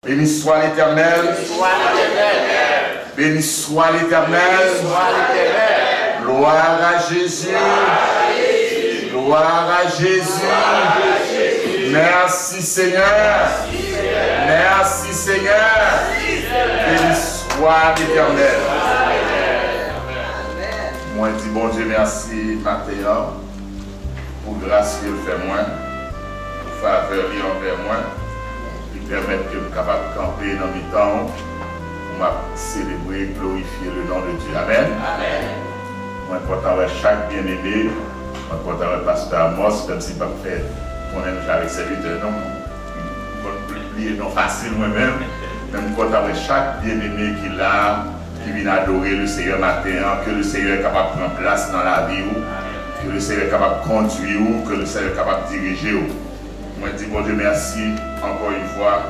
Béni soit l'Éternel. Béni soit l'Éternel. Gloire à Jésus. Gloire à Jésus. Merci Seigneur. Merci Seigneur. Béni soit l'Éternel. Moi dis bon Dieu merci matin pour grâce qu'il fait moi, pour faveur lui envers moi, qui permet que je sois capable de camper dans mes temps pour célébrer, glorifier le nom de Dieu. Amen. Amen. Moi content avec chaque bien-aimé, moi content avec Pasteur Amos, même si je ne peux pas faire mon aime avec serviteur, non facile moi-même, même content avec chaque bien-aimé qui l'a, qui vient adorer le Seigneur matin, que le Seigneur est capable de prendre place dans la vie, que le Seigneur est capable de conduire, que le Seigneur est capable de diriger. Moi je dis bon Dieu merci encore une fois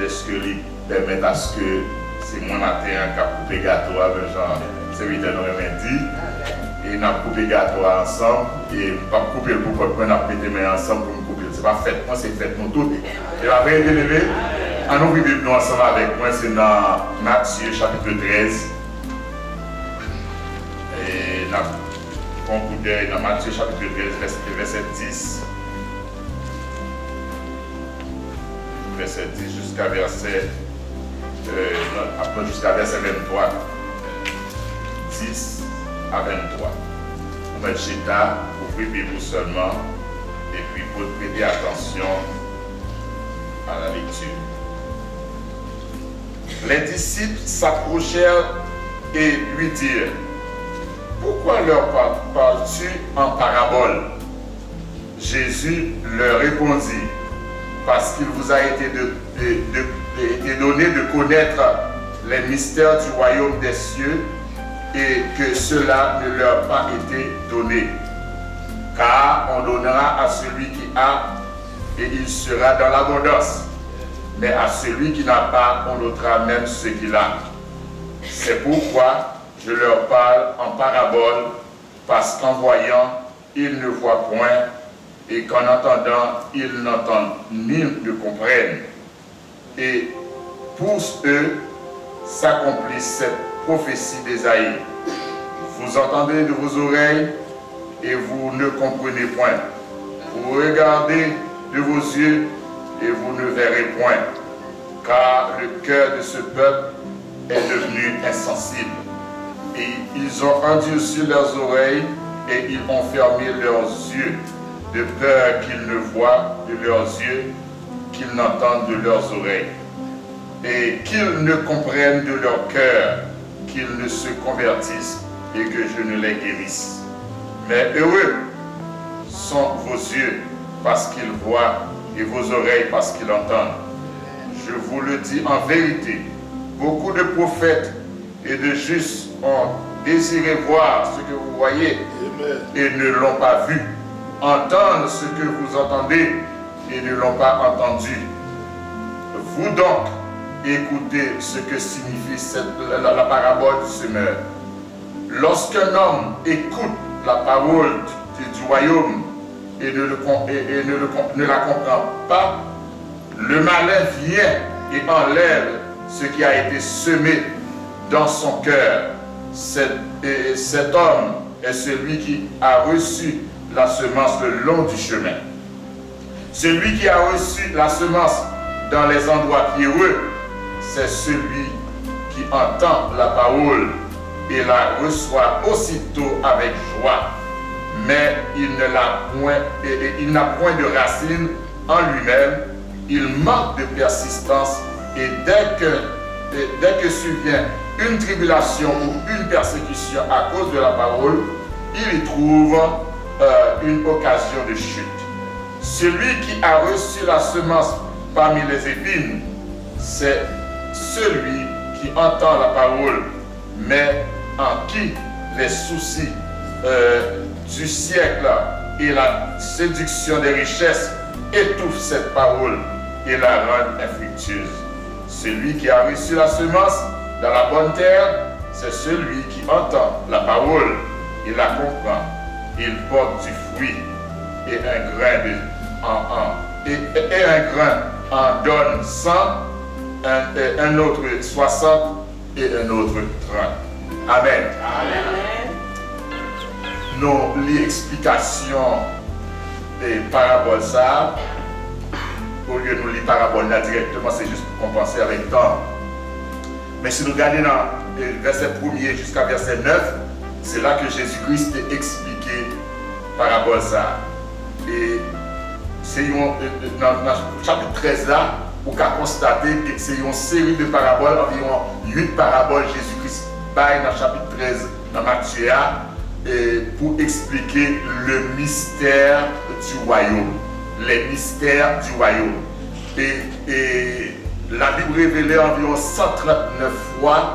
de ce que lui permet à ce que c'est moi matin qui a coupé gâteau avec Jean serviteur nous dit. Et nous avons coupé gâteau ensemble et pas couper le pourquoi nous avons mis les mains ensemble pour nous couper. Ce n'est pas fait, moi c'est fait nous tous. Et la veille de lever, à nous vivre nous ensemble avec moi, c'est dans Matthieu chapitre 13. Et nous avons un coup d'œil dans Matthieu chapitre 13, verset 10. Verset 10 jusqu'à verset, jusqu'à verset 23. 10 à 23. Vous mettez chita, ouvrez-vous seulement, et puis vous prêtez attention à la lecture. Les disciples s'approchèrent et lui dirent: pourquoi leur parles-tu en parabole? Jésus leur répondit: parce qu'il vous a été donné de connaître les mystères du royaume des cieux et que cela ne leur a pas été donné. Car on donnera à celui qui a et il sera dans l'abondance. Mais à celui qui n'a pas, on ôtera même ce qu'il a. C'est pourquoi je leur parle en parabole, parce qu'en voyant, ils ne voient point, et qu'en entendant, ils n'entendent ni ne comprennent. Et pour eux, s'accomplit cette prophétie d'Ésaïe. Vous entendez de vos oreilles, et vous ne comprenez point. Vous regardez de vos yeux, et vous ne verrez point. Car le cœur de ce peuple est devenu insensible. Et ils ont endurci leurs oreilles, et ils ont fermé leurs yeux, de peur qu'ils ne voient de leurs yeux, qu'ils n'entendent de leurs oreilles, et qu'ils ne comprennent de leur cœur, qu'ils ne se convertissent, et que je ne les guérisse. Mais heureux sont vos yeux, parce qu'ils voient, et vos oreilles, parce qu'ils entendent. Je vous le dis en vérité, beaucoup de prophètes et de justes ont désiré voir ce que vous voyez, et ne l'ont pas vu, entendre ce que vous entendez, et ne l'ont pas entendu. Vous donc, écoutez ce que signifie la parabole du semeur. Lorsqu'un homme écoute la parole du royaume et ne la comprend pas, le malin vient et enlève ce qui a été semé dans son cœur. Cet homme est celui qui a reçu la semence le long du chemin. Celui qui a reçu la semence dans les endroits pierreux, c'est celui qui entend la parole et la reçoit aussitôt avec joie. Mais il n'a point de racine en lui-même, il manque de persistance et dès que survient une tribulation ou une persécution à cause de la parole, il y trouve une occasion de chute. Celui qui a reçu la semence parmi les épines, c'est celui qui entend la parole, mais en qui les soucis du siècle et la séduction des richesses étouffent cette parole et la rendent infructueuse. Celui qui a reçu la semence dans la bonne terre, c'est celui qui entend la parole et la comprend. Il porte du fruit et un grain en donne 100, un autre 60 et un autre 30. Amen. Amen. Nous, l'explication des paraboles, ça, au lieu de nous lire paraboles là directement, c'est juste pour compenser avec le temps. Mais si nous regardons dans le verset 1er jusqu'à verset 9, c'est là que Jésus-Christ a expliqué parabole ça. Et c'est dans le chapitre 13 là, on peut constater que c'est une série de paraboles, environ 8 paraboles Jésus-Christ baille dans le chapitre 13 dans Matthieu pour expliquer le mystère du royaume. Les mystères du royaume. Et la Bible révélait environ 139 fois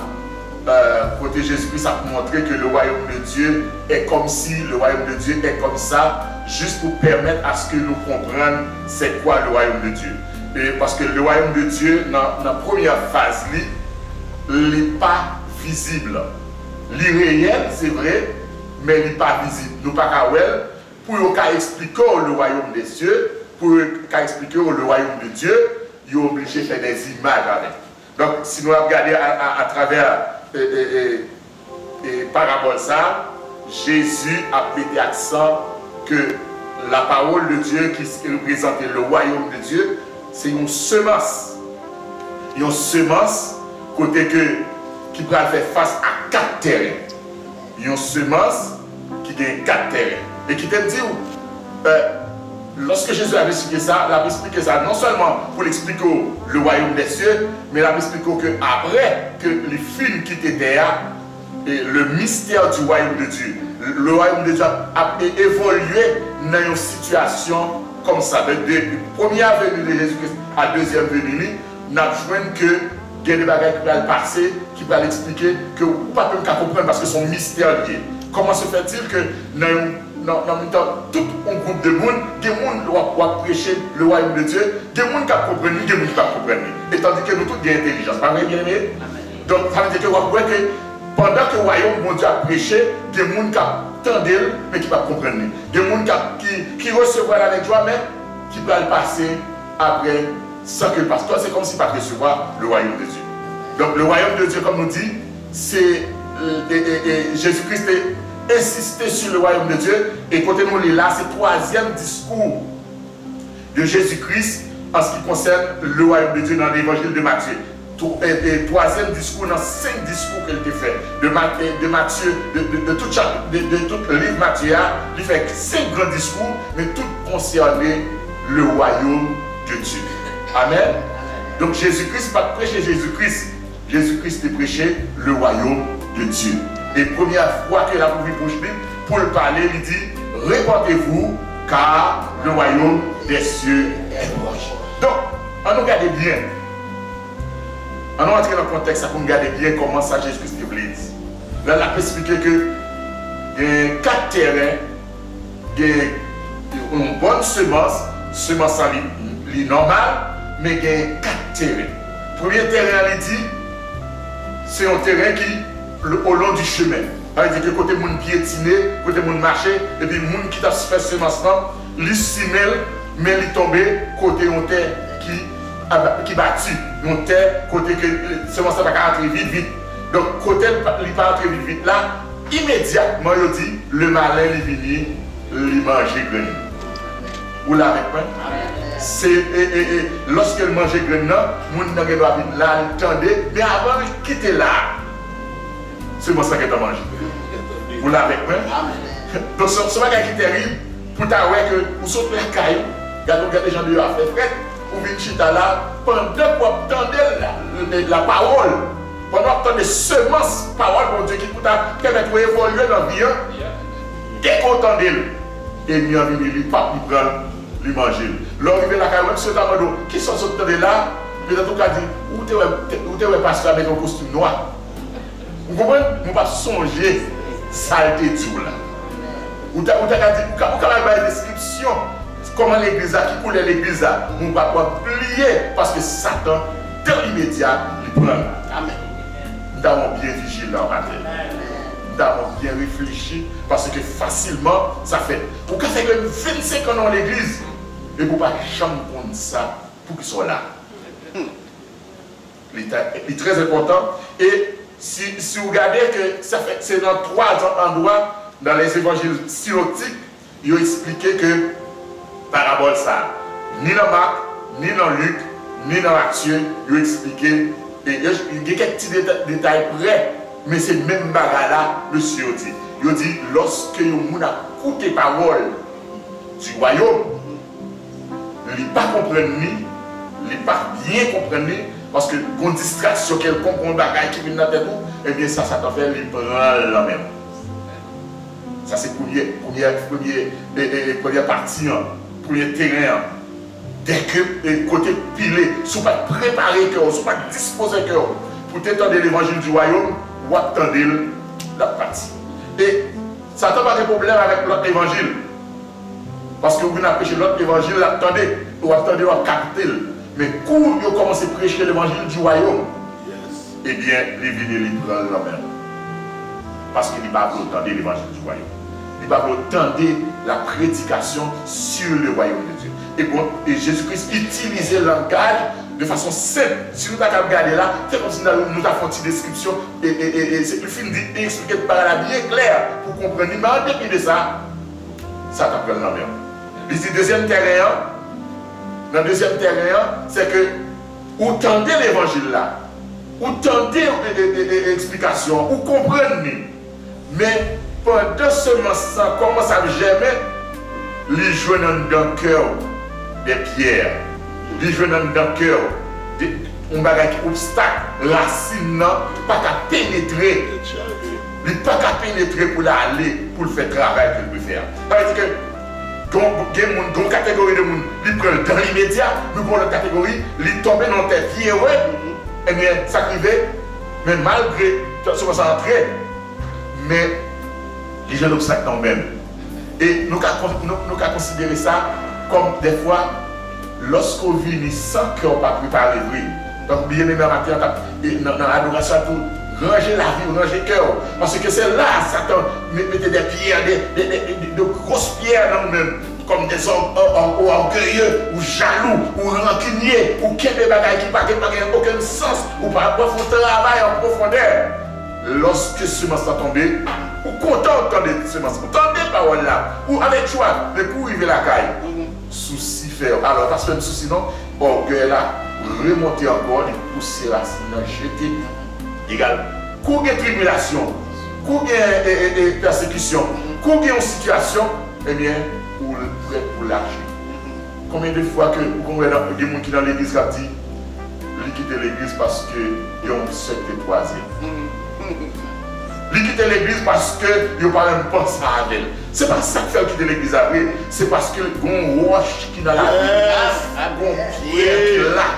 côté Jésus-Christ a montré que le royaume de Dieu est comme si, le royaume de Dieu est comme ça, juste pour permettre à ce que nous comprenions c'est quoi le royaume de Dieu. Et parce que le royaume de Dieu, dans la première phase, il n'est pas visible. Il est réel, c'est vrai, mais il n'est pas visible. Nous pas pour expliquer le royaume des cieux, pour expliquer le royaume de Dieu, il est obligé de faire des images avec. Donc, si nous regardons à travers parabole ça, Jésus a prêté accent que la parole de Dieu qui représentait le royaume de Dieu, c'est une semence. Une semence côté qui peut faire face à 4 terrains. Une semence qui gagne 4 terrains. Et qui te dit, lorsque Jésus avait expliqué ça, il a expliqué ça non seulement pour expliquer le royaume des cieux, mais il a expliqué qu'après que les films qui étaient là, et le mystère du royaume de Dieu, le royaume de Dieu a évolué dans une situation comme ça. De première venue de Jésus-Christ à deuxième venue, nous avons besoin que il y a des bagages qui vont passer, qui vont l'expliquer, que vous ne pouvez pas comprendre parce que c'est un mystère lié. Comment se fait-il que dans tout un groupe de monde, des gens qui prêcher le royaume de Dieu, des gens qui comprennent, des gens qui ne comprennent pas. Et tandis que nous tous avons intelligence. Pas vrai, bien aimé? Donc, ça veut dire que vous voyez que pendant que le royaume de Dieu a prêché, des gens qui entendent, mais qui ne comprennent pas. Des gens qui recevront avec joie, mais qui peuvent passer après sans que le pasteur, c'est comme si pas recevoir le royaume de Dieu. Donc, le royaume de Dieu, comme nous dit, c'est Jésus-Christ a insisté sur le royaume de Dieu. Et côté nous, là, c'est le troisième discours de Jésus-Christ en ce qui concerne le royaume de Dieu dans l'évangile de Matthieu. Troisième discours dans 5 discours qu'il a fait de Matthieu, de tout le livre Matthieu, il fait 5 grands discours, mais tout concernait le royaume de Dieu. Amen. Donc Jésus-Christ, pas prêcher Jésus-Christ, Jésus-Christ a prêché le royaume de Dieu. Et première fois que la Bible pour le parler, il dit répandez-vous car le royaume des cieux est proche. Donc, on nous regarde bien. On va entrer dans le contexte pour nous regarder bien comment ça Jésus-Christ voulait dire. Là, il a expliqué que il y a 4 terrains, il y a une bonne semence normale, mais il y a 4 terrains. Le premier terrain, il dit, c'est un terrain qui au long du chemin. Ça veut dire que côté moun piétiné, côté moun marché, et puis moun qui t'a fait semence là, lui simel, mais il tombé côté une terre qui battu, une terre côté que semence là va entrer vite. Donc côté il pas entrer vite là, immédiatement il dit le malin il vient, il mange graine. Vous l'avez pas? C'est lorsque il mange graine là, moun n'a pas vite là, il tendait, mais avant il quitter là. C'est moi ça que tu as mangé. Vous l'avez pas? Donc, ce n'est pas qui est terrible pour t'avoir que vous sautez les cailloux, regardez les gens de la fête, ou venez chita là, pendant que vous entendez la parole, pendant que vous entendez semences, parole, mon Dieu, qui vous permet d'évoluer dans la vie, dès que vous entendez, et bien venir, il pas lui prendre, lui manger. L'arrivée là, quand même, c'est un mot qui sont sortis là, peut-être tout cas dit, où tu es passé avec un costume noir? Vous comprenez? On ne va pas songer saleté tout là. Vous avez dit, vous avez une description comment l'église a, qui coulait l'église a. On ne va pas plier parce que Satan, dans l'immédiat, il prend. Amen. Nous avons bien vigilé en matin. Nous avons bien réfléchi parce que facilement, ça fait. Vous avez fait 25 ans dans l'église et vous ne pouvez pas jamais prendre ça pour qu'ils soient là. Il est très important. Et si vous regardez que c'est dans 3 endroits, dans les évangiles synoptiques, ils ont expliqué que parabole ça, ni dans Marc, ni dans Luc, ni dans Matthieu, ils ont expliqué, et il y a quelques petits détails près, mais c'est le même bagarre là, monsieur dit. Il dit, lorsque vous avez écouté la parole du royaume, il ne pas comprendre ni, il ne pas bien comprendre ni, parce que une distraction quelconque, un bagage qui vient dans la tête, eh bien ça t'en fait, il prend la même. Ça c'est première partie, premier terrain. Dès que côté pilé, si vous ne pas préparer le cœur, si vous ne pas disposer le cœur pour t'étendre l'évangile du royaume, vous attendez la partie. Et ça n'a pas de problème avec l'autre évangile. Parce que vous venez à prêcher l'autre évangile, vous attendez à capter. Mais quand vous commencez à prêcher l'évangile du royaume, eh bien, les vignes les prennent la même. Parce qu'il n'y a pas attendre l'évangile du royaume. Il va attendre la prédication sur le royaume de Dieu. Et Jésus-Christ utilisait le langage de façon simple. Si nous avons regardé là, c'est comme si nous avons fait une description et le film dit expliquer par là bien clair pour comprendre. Mais en dépit de ça, ça t'apprend la même. Ici, deuxième terrain, dans le deuxième terrain, c'est que vous tendez l'évangile là, vous tendez l'explication, vous comprenez. Mais pendant ce moment, comment ça jamais, les jouent dans le cœur des pierres, les jouent dans le cœur un bagage qui obstacle, racine, pas qu'à pénétrer. Il pas qu'à pénétrer pour aller, pour le faire travail qu'il peut faire. Ça veut dire que il y a une catégorie de monde qui prend dans l'immédiat, nous prenons la catégorie, ils tombent dans tes pieds, et bien ça arrive, mais malgré ce qu'on s'entraîne, mais les gens l'obstacle quand même. Et nous avons considéré ça comme des fois, lorsqu'on vit sans qu'on pas préparé, donc bien aimé matin, dans l'adoration, ranger la vie, ranger le cœur. Parce que c'est là, Satan mettait des pierres, de grosses pierres dans nous-mêmes, comme des hommes orgueilleux, ou jaloux, ou rancuniers, ou qui des bagages qui n'ont aucun sens, ou par rapport au travail en profondeur. Lorsque ce semence est tombé, ou content d'entendre ce semence, vous entendez la parole là, ou avec joie, mais pour arriver à la caille, souci faire. Alors, parce que le souci non, orgueil là, remonter encore, les pousser racines, jeter. Égal. Quand il y a tribulation, quand il y a persécution, quand il y a une situation, eh bien, vous êtes prêt pour lâcher. Combien de fois que vous avez des gens qui dans l'église qui disent ils quittent l'église parce qu'ils ont une secte troisième. Ils quittent l'église parce qu'ils n'ont pas même pensé à elle. Ce n'est pas ça qui fait quitter l'église après, c'est parce que il y a une roche qui est dans la vie, il y a une pierre qui est là,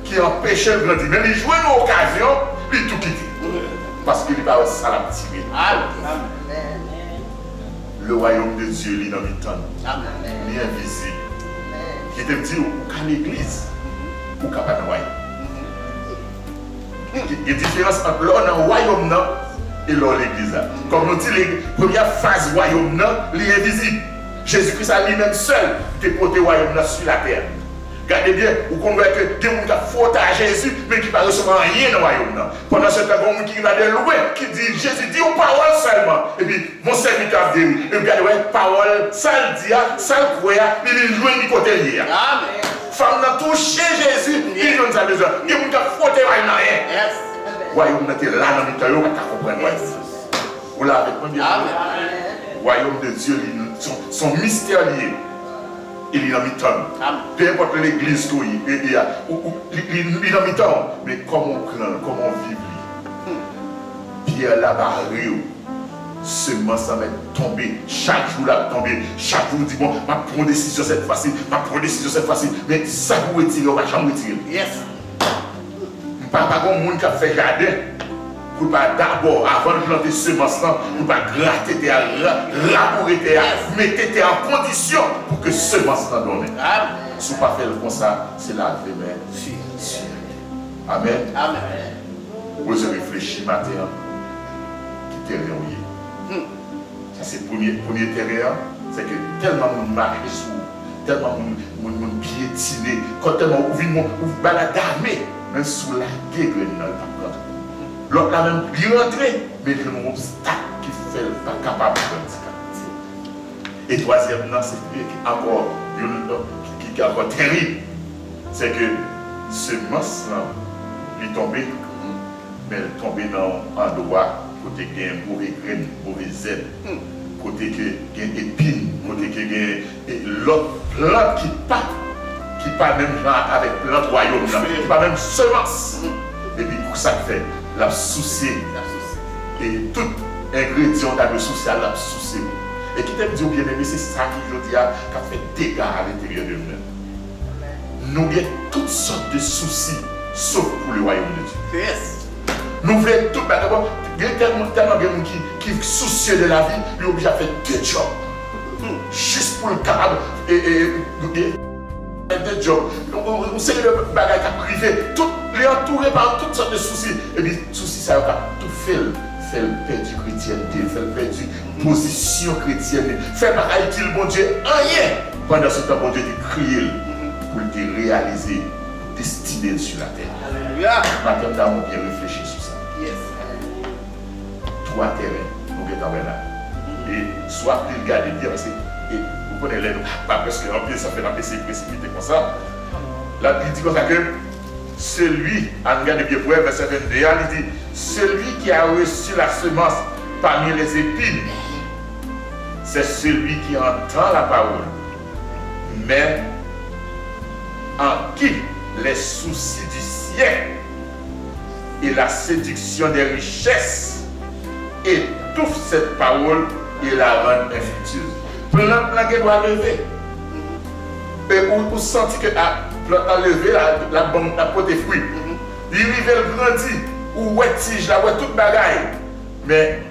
qui empêche de grandir. Mais ils jouent une occasion, ils tout quittent. Parce qu'il n'y a pas ça la tirer. Le royaume de Dieu, il est dans le temps. Il est invisible. Il te dit, qu'à l'église, ou qu'à pas dans le royaume. Il y a une différence entre l'on dans le royaume et l'on l'église. Comme on dit, la première phase du royaume, il est invisible. Jésus-Christ a lui-même seul déporté le royaume sur la terre. Regardez bien, vous comprenez que des gens qui font à Jésus, mais qui ne parlent rien dans le royaume. Pendant ce temps, il y a des gens qui regardent loin, qui disent Jésus dit une parole seulement. Et puis, mon serviteur dit, et puis, regardez, parole, ça le dit, ça le croit, il joue du côté lié. Amen. Femme n'a touché Jésus, il nous a besoin. Il y a des gens qui font rien. Le royaume était là dans le temps, il faut comprendre. Vous l'avez compris. Le royaume de Dieu, son mystère lié. Il est dans le temps. Peu importe l'église qu'il y a, il est dans le temps. Mais comment on prend, comment on vit, Pierre là barré, semence va tomber, chaque jour là tomber, chaque jour dit bon, je prends une décision cette fois-ci, je prends une décision cette fois-ci, mais ça vous retirer, on va jamais retirer. Yes. Pas de monde qui a fait jardin. Pour pas d'abord, avant de planter semence, pour pas gratter terre, labourer terre, mettre terre en condition pour que semence soit donnée. Si vous ne pas faire comme ça, c'est la vie. Amen. Amen. Vous avez réfléchi matin, qui terrain. Ça c'est le premier terrain, c'est que tellement de marche sous, tellement de piétiner, quand tellement vous baladez, mais sous la gueule dans le temps. L'autre là même, il rentre, mais il y a un obstacle qui fait pas capable de faire. Et troisièmement, c'est encore qui est encore terrible, c'est que ce monstre-là, il est tombé, mais il est tombé dans un endroit côté qu'il y a un mauvais grain, mauvaise aide, côté qu'il y a une épine, côté qu'il y a l'autre plante qui pas même avec l'autre royaume, qui pas même semence. Et puis pour ça fait, la souci, et tout ingrédient de souci, la souci. Et qui t'aime dire bien aimé, c'est ça qui aujourd'hui a fait dégâts à l'intérieur de nous. Nous avons toutes sortes de soucis, sauf pour le royaume de Dieu. Yes. Nous voulons tout, d'abord, il y a tellement de gens qui sont soucieux de la vie, ils sont obligés à faire deux jobs. Juste pour le capable deux jobs. On sait le bagage qui a privé, tout les entouré par toutes sortes de soucis. Et puis, soucis, ça a tout fait. Fait perdu chrétienté, fait perdu position chrétienne, fait pas utile, bon Dieu, rien. Pendant ce temps, bon Dieu te crié pour te réaliser, destiné sur la terre. Alléluia. Maintenant, nous avons bien réfléchi sur ça. Yes. Trois terrains, nous sommes là. Et soit il garde bien, parce que vous connaissez les pas parce que en plus ça fait la précipité comme ça. Là, il dit comme ça que celui, en regardant bien pour verset 22, il dit, celui qui a reçu la semence parmi les épines, c'est celui qui entend la parole, mais en qui les soucis du siècle et la séduction des richesses étouffent cette parole et la rendent infructueuse. Plante la doit lever. Et vous sentez que la plante a levé, la bombe a porté fruit. Il arrive, elle grandit, ou ouais tige, la ouais toute bagaille. Mais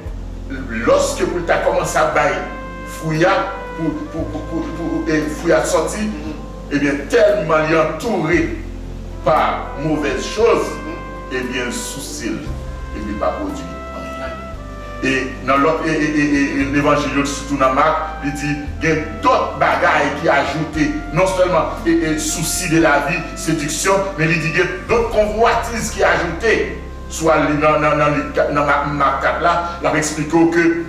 lorsque vous avez commencé à bailler, fouilla pour sortir, et bien tellement il est entouré par mauvaises choses, et bien souci, et bien pas produit. Et dans l'autre l'évangile, surtout dans Marc, il dit qu'il y a d'autres bagailles qui ajoutent, non seulement soucis de la vie, séduction, mais il dit qu'il y a d'autres convoitises qui ajoutent. Soit dans Marc 4 là, il explique que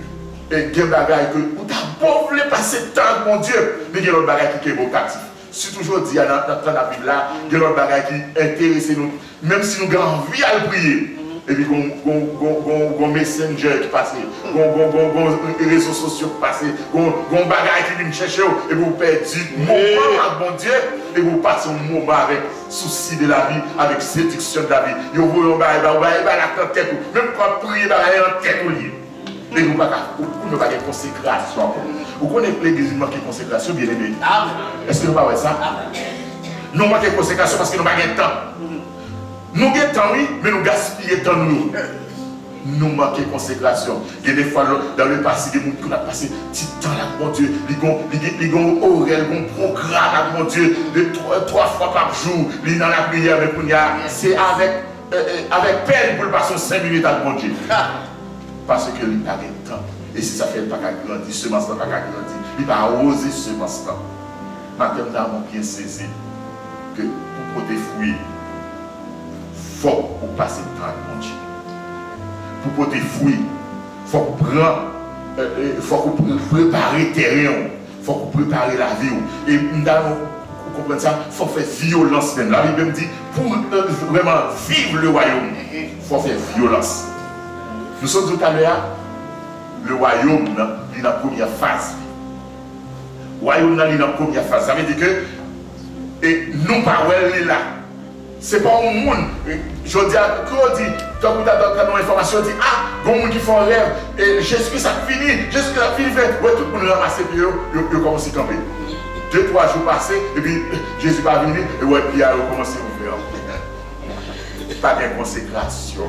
il y a des bagailles que vous n'avez voulu passer de temps avec mon Dieu, mais il y a d'autres bagailles qui sont vocatifs. Si toujours dit dans la Bible là, il y a d'autres bagailles qui intéressent nous, même si nous avons envie à le prier. Et puis, on messenger qui passe, on réseaux sociaux qui passent, on bagaille qui vient chercher, et vous perdez du moment avec mon Dieu, et vous passez un moment avec souci de la vie, avec séduction de la vie. Et vous voulez la tête, même quand prier, en tête au lit. Et vous n'avez pas de consécration. Vous connaissez l'église qui manque de consécration, bien aimé. Est-ce que vous n'avez pas ça? Nous manquons de consécration parce que nous n'avons pas de temps. Nous avons temps, oui, mais nous gaspillons temps nous. Nous manquons de consécration. Il y a des fois dans le passé, des gens qui ont passé petit temps là, mon Dieu. Ils ont oreille, ils ont programme, mon Dieu, de 3 fois par jour. Ils dans la prière, c'est avec peine pour passer 5 minutes avec mon Dieu. Parce que il n'a pas de temps. Et si ça fait pas grandir, semence n'a pas grandir, il va oser semence là. Maintenant, nous avons bien saisi que pour porter fruit, il faut passer le temps avec mon Dieu. Pour porter fruit, il faut préparer le terrain, il faut préparer la vie. Et nous avons compris ça, il faut faire violence même. La Bible me dit, pour vraiment vivre le royaume, il faut faire violence. Nous sommes tout à l'heure, le royaume, il est dans la première phase. Le royaume, il est dans la première phase. Ça veut dire que nous, par où là. Ce n'est pas un monde. Je dis, quand on dit, quand on a une information, on dit, ah, il y a des gens qui font un rêve, et Jésus-Christ a fini, Jésus-Christ a fini, ouais, tout le monde a ramassé, puis il a commencé à camper. 2-3 jours passés, et puis Jésus va venir, et ouais, puis il a commencé à faire. Pas de consécration.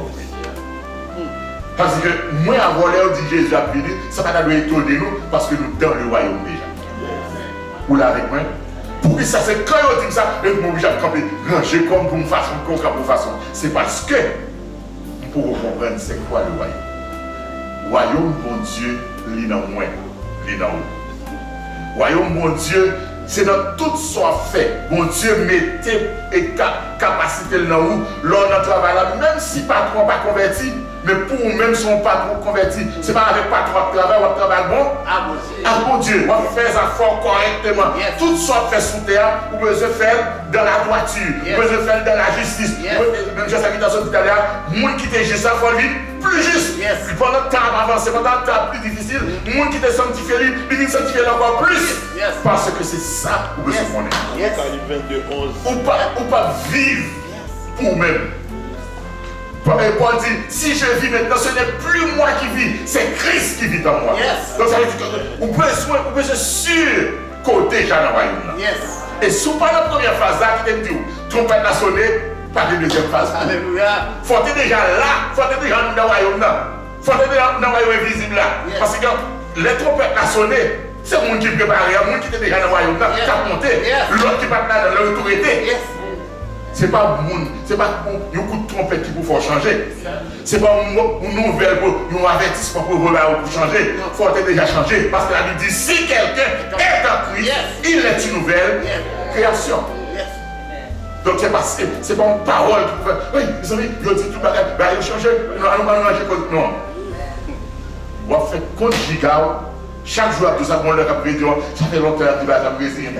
Parce que moi, avant l'heure dit Jésus a fini, ça va nous étonner nous, parce que nous sommes dans le royaume déjà. Vous l'avez avec moi? Pour ça, c'est quand on dit ça, je suis obligé de camper, ranger comme pour une façon, comme pour une façon. C'est parce que nous pouvons comprendre c'est quoi le royaume. Le royaume, mon Dieu, il est dans moi, il est dans vous. Le royaume, mon Dieu, C'est dans tout soit fait. Bon Dieu mettez capacité dans nous. Lors de travail là, même si patron pas converti, mais pour même si on pas trop converti, c'est pas avec patron de travail, on travaille bon. Ah bon Dieu, on fait ça fort correctement. Tout soit fait sous terre, ou besoin faire dans la droiture, ou besoin faire dans la justice. Même juste l'invitation tout à l'heure, monde qui était juste ça, faut vivre plus juste. Pendant le temps avancé, pendant le temps plus difficile, monde qui était sanctifié, il vient sanctifier encore plus. Parce que c'est ça que vous besoin qu'on est. Ou pas vivre pour vous-même. Paul dit, si je vis maintenant, ce n'est plus moi qui vis, c'est Christ qui vit en moi. Donc ça veut dire que vous besoin sûr qu'on est déjà dans le royaume. Et si vous pas la première phase là, qui dit, trompette la sonné, pas de deuxième phase. Alléluia. Faut être déjà là, faut être déjà dans le royaume là. Faut être déjà dans le royaume invisible là. Parce que les trompettes la sonné, c'est le monde qui prépare, le monde qui était déjà dans le royaume là, qui a monté, l'autre qui part là dans l'autorité. C'est pas un coup de trompette qui vous fait changer. C'est pas une nouvelle, un avertissement pour vous changer. Il faut déjà changer. Parce que la Bible dit, si quelqu'un est en Christ, il est une nouvelle création. Donc c'est pas une parole qui vous fait. Oui, mes amis, ils ont dit tout le bagage, il faut changer. Non. On fait conjugal. Chaque jour, tout ça, on leur a pris, ça fait longtemps qu'il va être brésilien.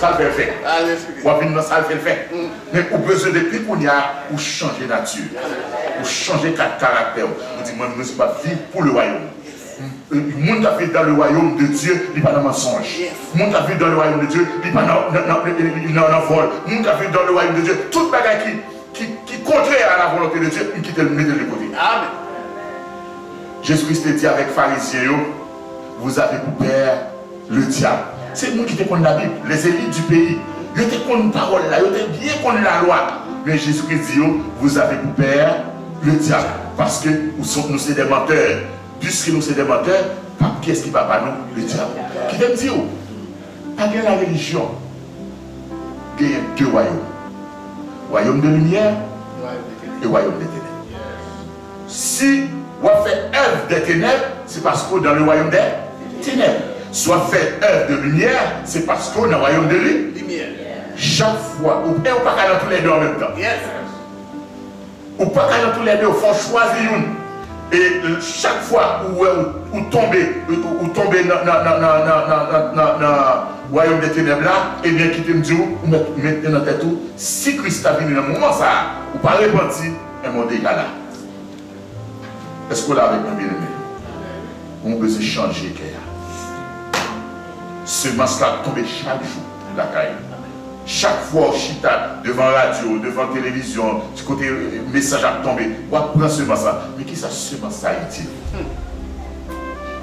Ça le fait. On va venir dans ça, le fait. Mais au besoin depuis qu'on y a, pour changer nature, pour changer caractère. On dit, moi, je ne suis pas vivre pour le royaume. Le monde qui vit dans le royaume de Dieu, il n'est pas dans le mensonge. Le monde qui vit dans le royaume de Dieu, il n'est pas dans le vol. Le monde qui vit dans le royaume de Dieu, toute bagarre qui est contraire à la volonté de Dieu, il quitte le mettre de côté. Amen. Jésus-Christ dit avec les pharisiens, vous avez pour père le diable. C'est nous qui te connaissons la Bible, les élites du pays. Ils te connaissent une parole là, ils te bien connaissent la loi. Mais Jésus-Christ dit, vous avez pour père le diable. Parce que nous sommes des menteurs. Puisque nous sommes des menteurs, qui est-ce qui va pas nous? Le diable. Qui te dit, pas de la religion. Il y a deux royaumes. Royaume de lumière et royaume des ténèbres. Si vous faites œuvre des ténèbres, c'est parce que dans le royaume des ténèbres. Soit fait œuvre de lumière, c'est parce qu'on est dans le royaume de lumière. Chaque fois, ou pas dans tous les deux en même temps. Ou pas dans tous les deux, il faut choisir une. Et chaque fois où vous tombez dans le royaume des ténèbres là, et bien quittez me dire, vous mettez dans la tête, si Christ a venu dans le moment ça, vous ne pas repentir, et mon déjà là. Est-ce qu'on l'a avec moi bien aimé? On peut se changer. Ce masque-là tombe chaque jour la caille. Chaque fois, chita devant la radio, devant la télévision, du côté message à tomber, on va prendre ce masque-là. Mais qui ça, ce masque-là est-il?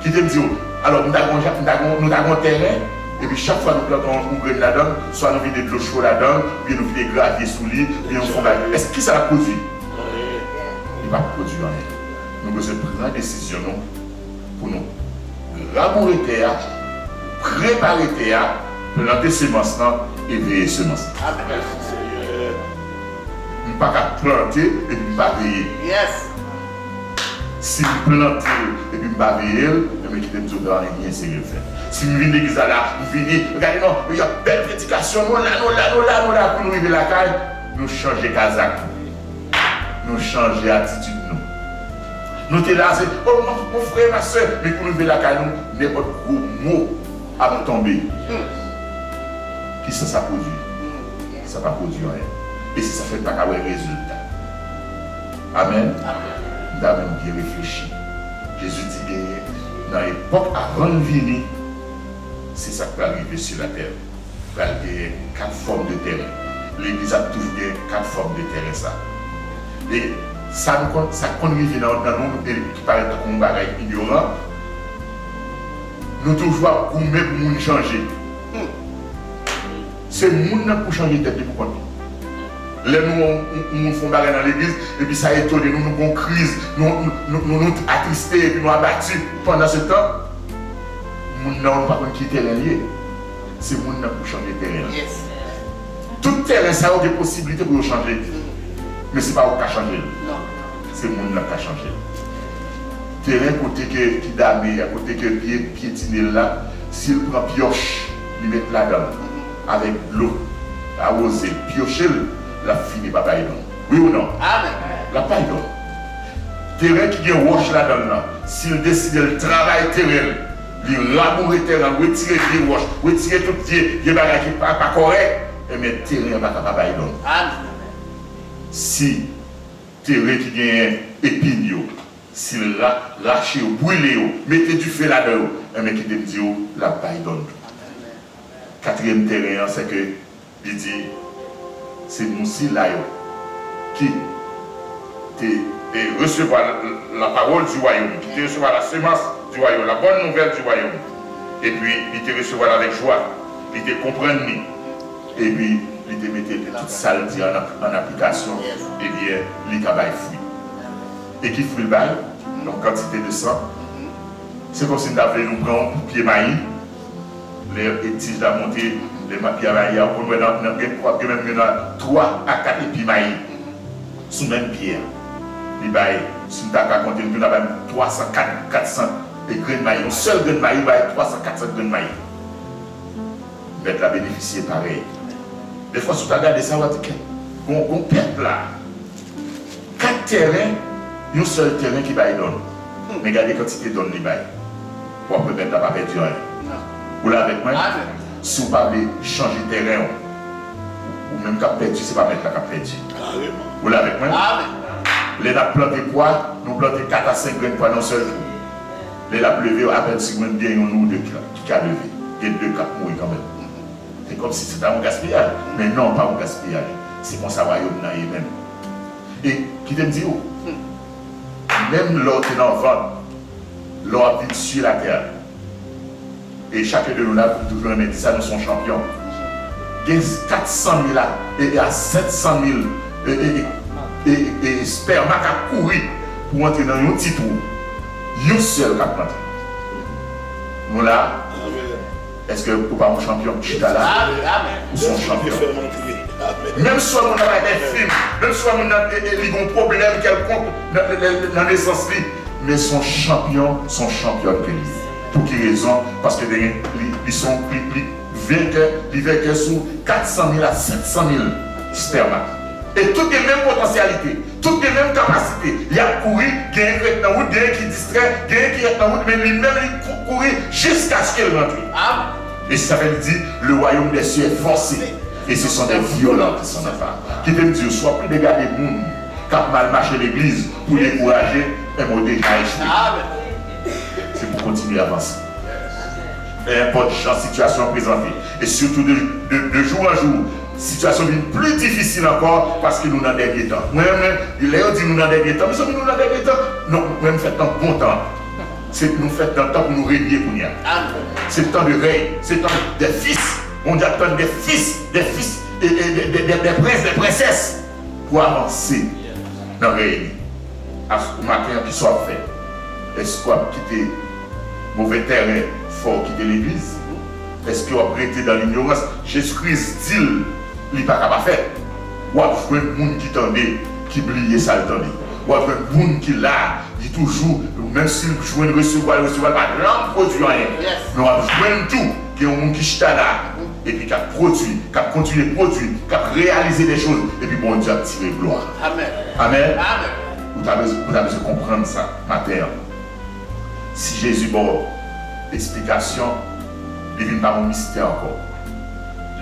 Qui te dit, alors nous avons un terrain, et puis chaque fois nous plantons une graine là-dedans, soit nous vidons de l'eau chaude là-dedans, puis nous vidons des graviers sous lit, puis nous faisons la. Est-ce que ça a produit? Il ne va pas produire rien. Nous devons prendre une décision pour nous ramourer terre, préparer terre, planter semences et veiller semences. Nous ne pouvons pas planter et puis ne pas veiller. Si nous plantons et puis ne pas veiller, nous ne pouvons pas rien sérieux faire. Si nous venons l'église là, nous venons, regardez, il y a une belle prédication, nous là, pour nous arriver à la caille, nous changer Kazakh, nous changer attitude. Nous sommes là, c'est oh mon frère, ma soeur, mais pour nous voir la caille, n'importe gros mot à tomber. Qui ça produit? Ça ne va pas produire rien. Et si ça ne fait pas qu'un résultat. Amen. Nous avons bien réfléchi. Jésus dit que dans l'époque avant de venir, c'est ça qui peut arriver sur la terre. Il y a 4 formes de terrain. L'Église a toujours 4 formes de terrain. Ça. Et ça conduit dans le monde qui paraît comme un bagage ignorant. Nous toujours pour nous changer. C'est le monde pour changer de tête pour compter. Là, nous faisons bagage dans l'église et puis ça étonne, nous avons une crise, nous attristés et puis nous abattus. Pendant ce temps, nous n'avons pas quitté terrain lié. C'est le monde pour changer de terrain. Tout terrain, ça a des possibilités pour changer. Mais ce n'est pas au cas changer. C'est le monde qui a changé. Terrain côté qui damé, à côté que piétiné là, s'il prend pioche, il met là-dedans. avec l'eau, arroser, piocher, la fini par paille. Oui ou non? Amen. La paille. Terrain qui est roche là-dedans, s'il décide de travailler terrain, il rabourer terrain, retirer les roches, retirer tout les bagages qui ne sont pas corrects, et mettre terrain pas capable de donner. Amen. Si terrain qui gagne épine, s'il lâche ou brûle, mettez du feu là-dedans, et mais qui te dit la paille donne. Quatrième terrain, c'est que il dit c'est nous si là qui recevoir la parole du royaume, qui te recevoir la semence du royaume, la bonne nouvelle du royaume. Et puis, il te recevoir avec joie, il te comprendre, et puis, il te mettait toute salle en application, et bien, il te fait fruit. Et qui fruit le bail, donc quantité de sang, c'est comme si nous avions nous prendre un pied maïs, les tiges de la montée, les pieds maïs, on peut même 3 à 4 épis maïs, sous même pierre. Si nous avons compté, nous avons 300, 400 grains de maïs. Un seul grain de maïs, il va être 300, 400 grains de maïs. Mais la bénéficier pareil. Des fois, si tu regardes ça, on peuple là. 4 terrains, un seul terrain qui va y donner. Mais regardez quand il te donne les bails. Pour peut mettre la pas perdu rien. Vous l'avez avec moi? Si vous parlez changer de terrain, ou même cap perdu, c'est pas mettre la cap perdu. Vous l'avez avec moi? Les a planté poids, nous plantons 4 à 5 grains de poids dans un seul jour. Les a pleuvé à peine 5 grains, bien un ou deux qui a levé. Et 2 cap mourir quand même. C'est comme si c'était un gaspillage. Mais non, pas un gaspillage. C'est qu'on s'en va y même. Et qui te dit où? Même l'autre est dans le ventre, l'or vit sur la terre. Et chacun de nous là, toujours dit ça, nous sommes champions. Il y a 400 000 et à 700 000 et sperma qui a couru pour entrer dans un petit trou. Il seul qui a planté. Nous là, est-ce que vous pas un champion qui est là? Ou son champion? Même si on a des films, même si on a des problèmes quelconques dans l'essence, mais son champion que lui. Pour quelle raison? Parce que ils sont vainqueurs sous 400 000 à 700 000 sperma. Et toutes les mêmes potentialités, toutes les mêmes capacités. Il y a couru, il y a un qui est dans la route, il y a un qui distrait, il y a un qui est dans la route, mais lui-même il court jusqu'à ce qu'il rentre. Et ça veut dire le royaume des cieux est forcé. Et ce sont des violents qui sont là. Qui te dire, soit plus de garder les gens qui ont mal marché l'église pour décourager un modèle à échouer. C'est pour continuer à avancer. Et importe la situation présentée. Et surtout de jour en jour, la situation devient plus difficile encore parce que nous sommes dans des derniers temps. Moi-même, il a dit nous dans des derniers temps. Nous sommes dans des derniers temps. Non, nous faisons un bon temps. C'est nous faisons un temps pour nous régner pour nous. C'est le temps de règne. C'est le temps des fils. On attend des fils et des princes, des princesses pour avancer dans le règne. Au matin qui soit fait. Est-ce qu'on a quitté mauvais terrain, fort quitter l'église? Est-ce qu'on a prêté dans l'ignorance? Jésus-Christ dit, il n'est pas capable de faire. Ou a un monde qui tendait, qui brillait ça le tendait. Ou a un monde qui là, il toujours, même s'il joue une recevoir, pas de produit rien. Mais on a besoin de tout. Il y a un monde qui chita là, et puis qui a produit, qui a continué à produire, qui a réalisé des choses, et puis bon Dieu a tiré gloire. Amen. Amen. Vous avez besoin de comprendre ça, matin. Si Jésus bon l'explication, il vient par un mystère encore.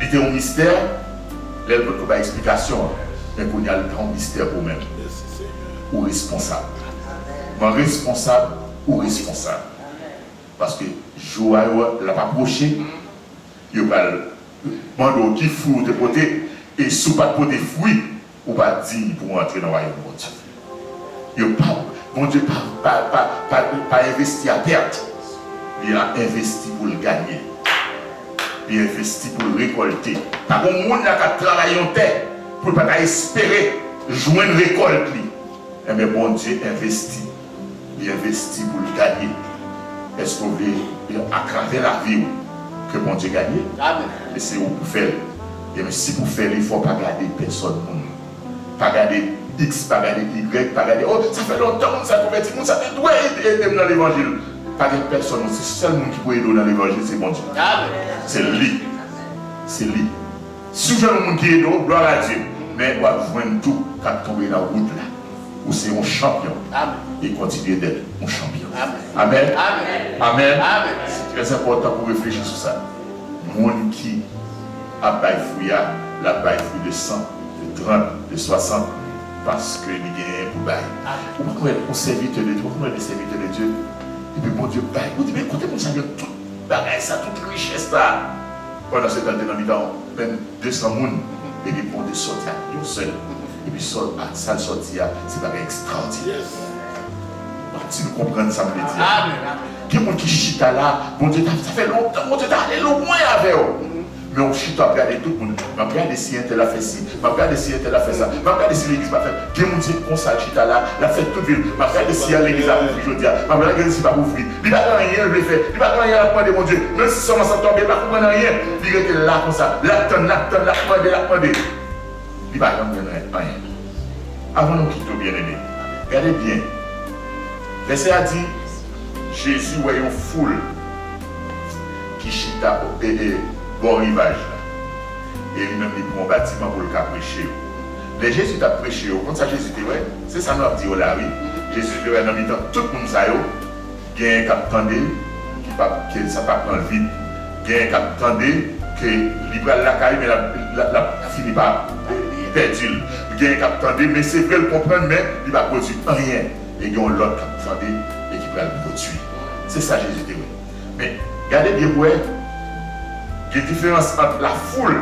Il était un mystère, il n'y a pas d'explication, mais il y a un mystère pour vous-même. Ou responsable. Moi, responsable ou responsable. Parce que Joël l'a pas approché, il va demander qui fout de côté, et sous pas de côté fruit, ou pas digne pour entrer dans le royaume de Dieu. Bon Dieu pas investi à perte. Il a investi pour le gagner. Il a investi pour le récolter. Pas bon monde qui a travaillé en terre pour ne pas espérer jouer une récolte. Mais bon Dieu investit. Il investit pour le gagner. Est-ce qu'on veut aggraver la vie que bon Dieu gagne? Amen. Et c'est où pour faire. Et mais si pour faire, il ne faut pas garder personne. Pas garder X, pas garder Y, pas garder. Oh, ça fait longtemps que ça convertit, ça fait doit aider dans l'évangile. Pas de personne, c'est seul monde qui peut aider dans l'évangile, c'est bon Dieu. C'est lui. c'est lui. Si vous avez un monde qui est d'eau, gloire à Dieu. Mais vous avez tout quand tomber dans la route là. Où c'est un champion. Amen. Et continuer d'être un champion. Amen. Amen. Amen. Amen. C'est très important pour réfléchir sur ça. Monde qui a bail fouillard, la bail fouille de 100, de 30, de 60, parce qu'il y a pour bail. Vous pouvez être un serviteur de Dieu, vous pouvez être un serviteur de Dieu. Et puis bon Dieu bail. Vous dites, mais écoutez, vous savez tout bagaille, ça, toute richesse là. Pendant cette année, dans même 200 personnes, et puis bon Dieu sortir à nous seul. Et puis ça sortir, c'est pas extraordinaire. Donc si nous comprenons ça, me le dire. Il y a des gens qui chita là, bon Dieu, ça fait longtemps, bon Dieu, t'as loin avec eux. Mais on chita à regarder tout le monde. Je regarde si un tel a fait ci, je regarde si un tel a fait ça, je regarde si l'église m'a fait. Il y a des gens qui comme ça, chita là, la fête toute ville. Je regarde si l'église a ouvert aujourd'hui, je regarde si pas ouvert. Il n'y a pas rien, il le fait. Il n'y a pas rien à demander, mon Dieu. Même si seulement ça tombe, il ne comprend rien. Il était là comme ça, l'attendre, demander. Il ne va pas comprendre rien. Avant de nous quitter, bien-aimés, regardez bien. Verset a dit, Jésus voyait une foule qui chita au bon rivage. Et lui-même, il prend un bâtiment pour le cas prêcher. Les Jésus t'a prêché, comme ça Jésus dit, ouais, c'est ça nous a dit là, oui. Jésus dit, ouais, dans le temps, tout le monde sait, il y a un qui attendait, que ça ne va pas prendre vite. Il y a un qui attendait, que l'Ibral la caille, mais la finit par perdu. Il y a un qui attendait, mais c'est vrai le comprendre, mais il ne va pas produire rien. Et il y a l'autre qui attendait et qui va le produire. C'est ça Jésus dit, oui. Mais regardez bien, ouais, il y a une différence entre la foule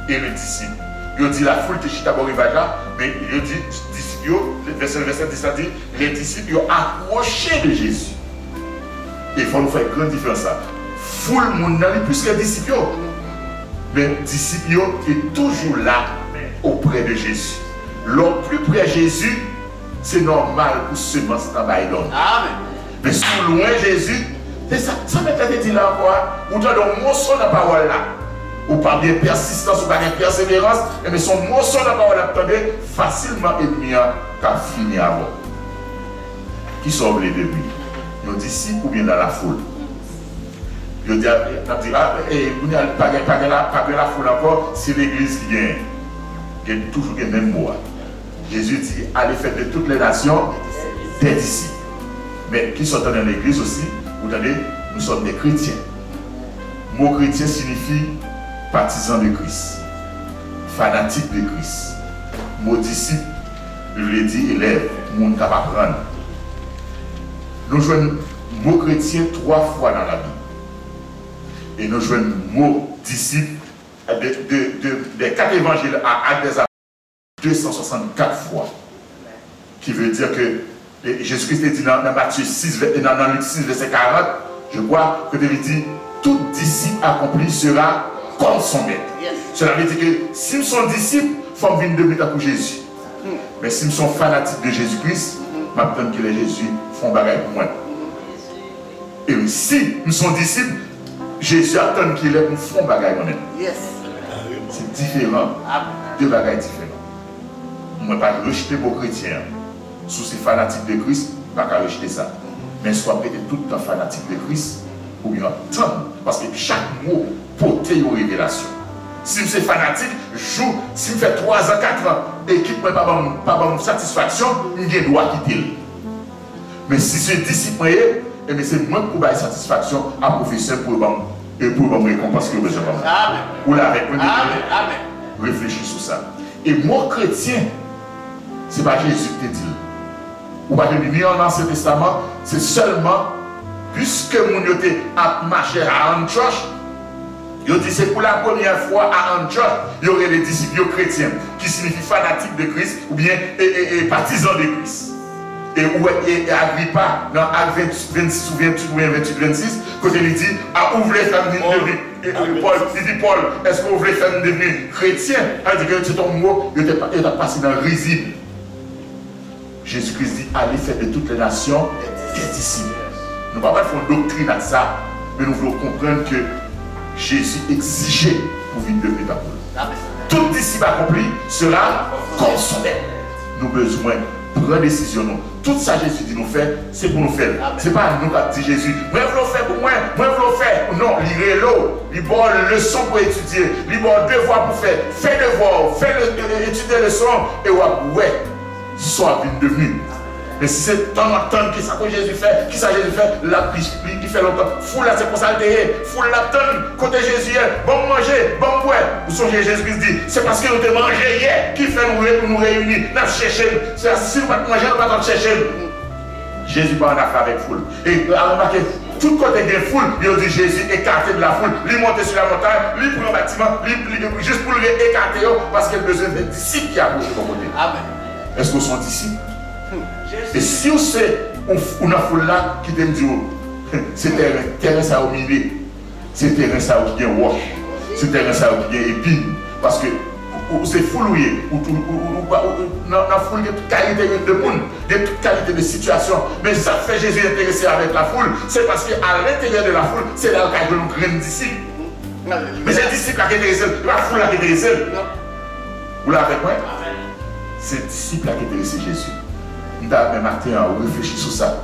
et le disciple. Il dit la foule qui chita au rivage là, mais il dit, disciples, le verset 10 dit, les disciples ont approché de Jésus. Et il faut nous faire une grande différence. Foule mon ami plus que disciples. Mais disciples est toujours là auprès de Jésus. L'homme plus près de Jésus, c'est normal pour seulement se travailler l'homme. Amen. Mais sous loin Jésus, c'est ça. Ça m'a été dit là encore. Ou dans le morceau de la parole là. Ou par bien persistance, ou par bien persévérance, mais son morceau de la parole attendez facilement ennemi qu'à finir avant. Qui sont les deux? Ils ont dit si ou bien dans la foule. Ils ont dit, ah, vous n'avez pas la foule encore, c'est l'église qui gagne. Il y a toujours le même mot. Jésus dit, allez faire de toutes les nations des disciples. Mais qui sont dans l'église aussi, vous savez, nous sommes des chrétiens. Le mot chrétien signifie partisan de Christ, fanatique de Christ. Le mot disciple, je l'ai dit, élève, monde qui va apprendre. Nous jouons le mot chrétien 3 fois dans la Bible. Et nous jouons le mot disciple des 4 évangiles à Actes des Apôtres 264 fois. Qui veut dire que Jésus-Christ dit dans Matthieu 6, dans Luc 6, verset 40, je crois que il dit, tout disciple accompli sera comme son maître. Cela veut dire que si nous sommes disciples, il faut venir de pour Jésus. Mais si nous sommes fanatiques de Jésus-Christ, maintenant que les Jésus font bagaille pour moi. Et si nous sommes disciples, Jésus attend qu'il est pour faire bagaille pour nous. C'est différent. Deux bagailles différents. Je ne vais pas rejeter vos chrétiens. Sous ces fanatiques de Christ, je ne vais pas rejeter ça. Mais soit peut-être tout le temps fanatique de Christ, ou bien tant. Parce que chaque mot porte une révélation. Si vous êtes fanatique, joue, si vous faites 3 ans, 4 ans, et qu'il ne peut pas avoir satisfaction, vous avez le droit de quitter. Mais si c'est disciple, c'est moins pour avoir satisfaction à professeur pour me récompense que vous avez. Ou là avec moi, réfléchis sur ça. Et moi, chrétien, ce n'est pas Jésus qui te dit. Ou pas ni en l'Ancien Testament, c'est seulement, puisque mon yoté a marché à Antioche, il dit c'est pour la première fois à Antioche, il y aurait des disciples chrétiens, qui signifient fanatiques de Christ, ou bien partisans de Christ. Et Agrippa, dans Actes 26 ou 28 ou 28, 26, quand il dit, ah, vous voulez faire devenir, Paul, il dit, Paul, est-ce que vous voulez faire devenir chrétien? Il dit que c'est ton mot, il est passé dans le risible. Jésus-Christ dit, allez faire de toutes les nations des disciples. Nous ne pouvons pas faire une doctrine à ça, mais nous voulons comprendre que Jésus exigeait pour venir devenir ta Paul. Tout disciple accompli sera consommé. Nous avons besoin de prendre décision. Tout ça Jésus dit nous faire, c'est pour nous faire. Ce n'est pas nous qui dit Jésus, moi je veux le faire pour moi, moi je veux le faire. non, lire l'eau, il bon leçon pour étudier, il bon devoir pour faire, fais devoir, étudier leçon, et ouais, soit bien devenu. Mais si c'est tant attendre qui ça que Jésus fait, qui ça Jésus fait, la il fait longtemps. Fou là, c'est pour ça le fou l'attendre, côté Jésus, bon manger, bon boire. Vous songez Jésus-Christ dit, c'est parce que nous avons mangé hier, qui fait nous réunir, nous chercher. C'est si nous ne pouvons pas manger, nous ne pouvons pas chercher. Jésus va en affaire avec foule. Et à remarquer, tout côté de foule, il dit Jésus écarté de la foule, lui monter sur la montagne, lui prendre un bâtiment, juste pour le écarter, parce qu'il a besoin des disciples qui approchent de son côté. Amen. Est-ce qu'on sont disciples? Et si on sait, on a foule là qui te dit, c'est terrain ça au milieu, c'est terrain ça qui est roche, c'est terrain ça qui est épine, parce que c'est foulouillé, dans la foule, il y a toute qualité de monde, il y a toute qualité de situation. Mais ça fait Jésus intéressé avec la foule, c'est parce qu'à l'intérieur de la foule, c'est là qu'il y a de grands disciples. Mais c'est les disciples qui intéressent, la foule qui intéresse. Vous l'avez avec moi? C'est les disciples qui intéressent Jésus. Nous avons même matin à réfléchir sur ça.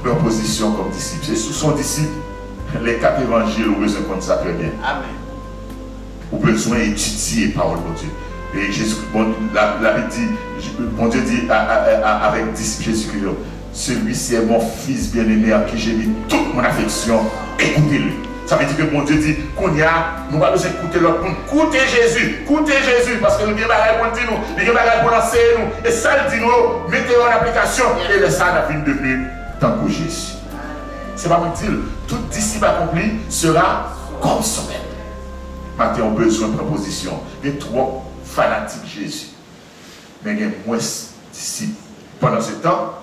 Leur position comme disciples. C'est sous son disciple, les 4 évangiles, vous besoin de ça très bien. Amen. Vous avez besoin d'étudier la parole de Dieu. Et Jésus, la Bible dit, bon Dieu dit avec disciple Jésus-Christ, celui-ci est mon fils bien-aimé à qui j'ai mis toute mon affection, écoutez-le. Ça veut dire que mon Dieu dit qu'on y a, nous ne pouvons pas écouter l'autre monde. Écoutez Jésus, parce que nous avons des bagages pour dire nous, nous avons des bagages pour enseigner nous. Et ça, il dit nous, mettez en application. Et le ça a fini devenu tant que Jésus. C'est pas mon dire, tout disciple accompli sera comme son maître. Maintenant, on a besoin de proposition. Il y a trop fanatiques Jésus. Mais il y a moins de disciples. Pendant ce temps,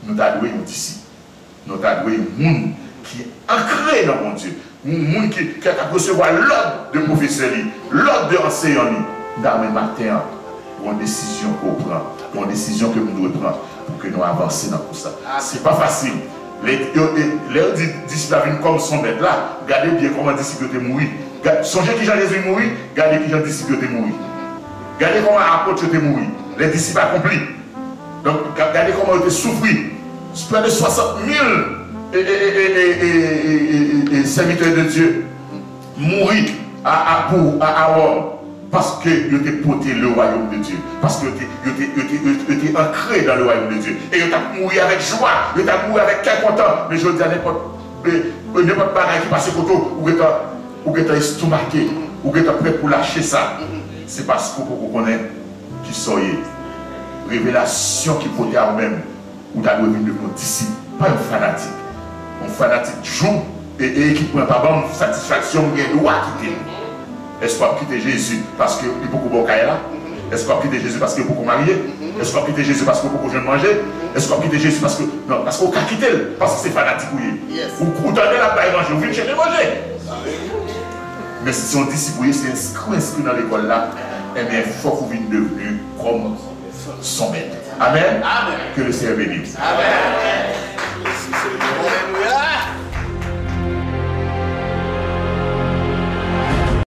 nous avons doué un disciple. Nous avons doué un monde qui est ancré dans mon Dieu. Un monde qui a recevoir l'ordre de professeur, l'ordre d'enseignant. Dans le matin, une décision qu'on prend, une décision que nous devons prendre pour que nous avancions dans tout ça. Ce n'est pas facile. Les disciples viennent comme son maître là. Regardez bien comment les disciples étaient morts. Songez qui Jean-Jésus est mort, regardez qui Jean-Disciple est mort. Regardez comment l'apôtre est mort, les disciples accomplis. Donc, regardez comment ils ont souffert. Près de 60 000 serviteurs de Dieu mourir à Rome parce qu'ils ont porté le royaume de Dieu. Parce qu'ils étaient ancrés dans le royaume de Dieu. Et ils ont mouru avec joie, ils ont mouru avec quel content. Mais je dis à n'importe bagaille qui passe au côté, ou que tu es estomaqué, ou que tu es prêt pour lâcher ça. C'est parce que vous connaissez qui soyez. Révélation qui porte à vous-même, ou tu as devenu de mon disciple, pas un fanatique. Un fanatique joue et qui ne prend pas bonne satisfaction, il doit quitter. Est-ce qu'on va quitter Jésus parce qu'il y a beaucoup de bon là? Est-ce qu'on va quitter Jésus parce qu'il y a beaucoup marié? Est-ce qu'on va quitter Jésus parce qu'il y a beaucoup de jeunes manger? Est-ce qu'on va quitter Jésus parce que. Non, parce qu'on va quitter parce que c'est fanatique. Vous donnez la paille manger, vous venez chercher manger. Mais si on disciple, c'est inscrit dans l'école là, eh bien, il faut que vous veniez devenu comme son maître. Amen. Amen. Que le Seigneur bénisse. Amen.